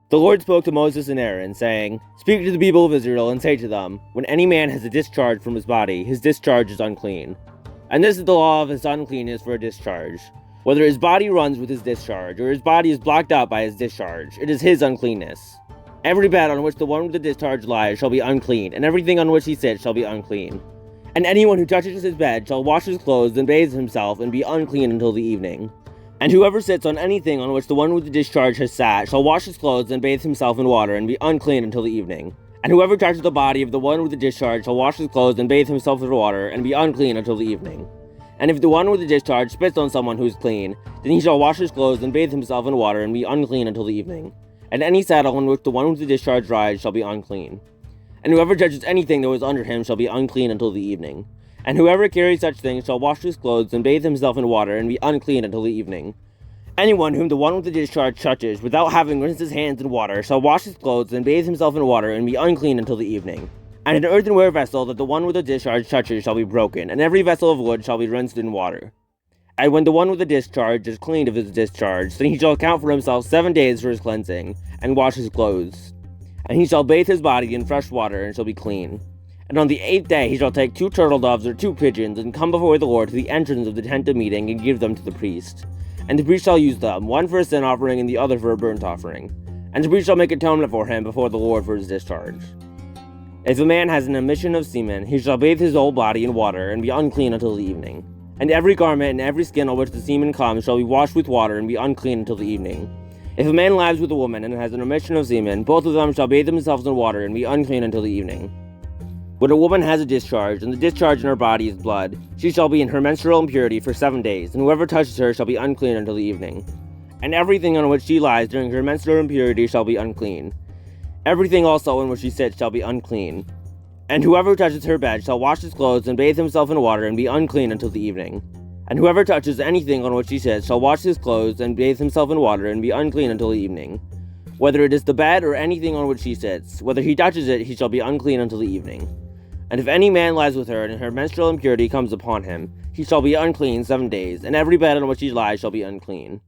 The Lord spoke to Moses and Aaron, saying, "Speak to the people of Israel and say to them, when any man has a discharge from his body, his discharge is unclean. And this is the law of his uncleanness for a discharge. Whether his body runs with his discharge, or his body is blocked out by his discharge, it is his uncleanness. Every bed on which the one with the discharge lies shall be unclean, and everything on which he sits shall be unclean. And anyone who touches his bed shall wash his clothes and bathe himself and be unclean until the evening. And whoever sits on anything on which the one with the discharge has sat shall wash his clothes and bathe himself in water and be unclean until the evening. And whoever touches the body of the one with the discharge shall wash his clothes and bathe himself in water and be unclean until the evening. And if the one with the discharge spits on someone who is clean, then he shall wash his clothes and bathe himself in water and be unclean until the evening. And any saddle on which the one with the discharge rides shall be unclean. And whoever touches anything that was under him shall be unclean until the evening. And whoever carries such things shall wash his clothes and bathe himself in water and be unclean until the evening. Anyone whom the one with the discharge touches without having rinsed his hands in water shall wash his clothes and bathe himself in water and be unclean until the evening. And an earthenware vessel that the one with the discharge touches shall be broken, and every vessel of wood shall be rinsed in water. And when the one with the discharge is cleaned of his discharge, then he shall account for himself 7 days for his cleansing, and wash his clothes. And he shall bathe his body in fresh water, and shall be clean. And on the 8th day he shall take 2 turtle doves or 2 pigeons, and come before the Lord to the entrance of the tent of meeting, and give them to the priest. And the priest shall use them, one for a sin offering and the other for a burnt offering. And the priest shall make atonement for him before the Lord for his discharge. If a man has an emission of semen, he shall bathe his whole body in water, and be unclean until the evening. And every garment and every skin on which the semen comes shall be washed with water, and be unclean until the evening. If a man lies with a woman, and has an emission of semen, both of them shall bathe themselves in water, and be unclean until the evening. When a woman has a discharge, and the discharge in her body is blood, she shall be in her menstrual impurity for 7 days, and whoever touches her shall be unclean until the evening. And everything on which she lies during her menstrual impurity shall be unclean. Everything also on which she sits shall be unclean. And whoever touches her bed shall wash his clothes and bathe himself in water and be unclean until the evening. And whoever touches anything on which she sits shall wash his clothes and bathe himself in water and be unclean until the evening. Whether it is the bed or anything on which she sits, whether he touches it, he shall be unclean until the evening. And if any man lies with her, and her menstrual impurity comes upon him, he shall be unclean 7 days, and every bed on which he lies shall be unclean.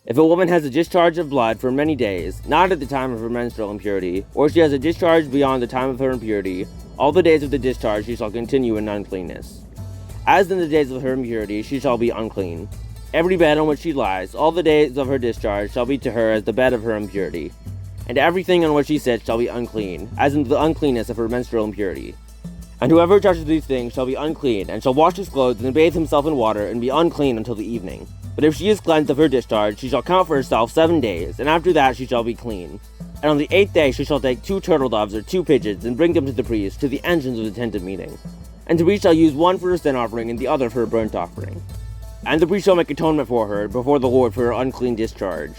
If a woman has a discharge of blood for many days, not at the time of her menstrual impurity, or she has a discharge beyond the time of her impurity, all the days of the discharge she shall continue in uncleanness. As in the days of her impurity, she shall be unclean. Every bed on which she lies, all the days of her discharge, shall be to her as the bed of her impurity. And everything on which she sits shall be unclean, as in the uncleanness of her menstrual impurity. And whoever touches these things shall be unclean, and shall wash his clothes and bathe himself in water, and be unclean until the evening. But if she is cleansed of her discharge, she shall count for herself 7 days, and after that she shall be clean. And on the 8th day she shall take 2 turtle doves or 2 pigeons, and bring them to the priest, to the entrance of the tent of meeting. And the priest shall use one for a sin offering, and the other for a burnt offering. And the priest shall make atonement for her before the Lord for her unclean discharge.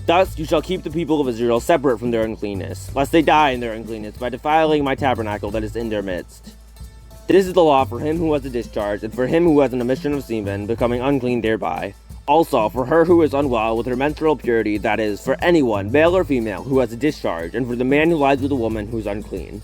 Thus you shall keep the people of Israel separate from their uncleanness, lest they die in their uncleanness by defiling my tabernacle that is in their midst. This is the law for him who has a discharge, and for him who has an emission of semen, becoming unclean thereby. Also for her who is unwell with her menstrual purity, that is, for anyone, male or female, who has a discharge, and for the man who lies with a woman who is unclean.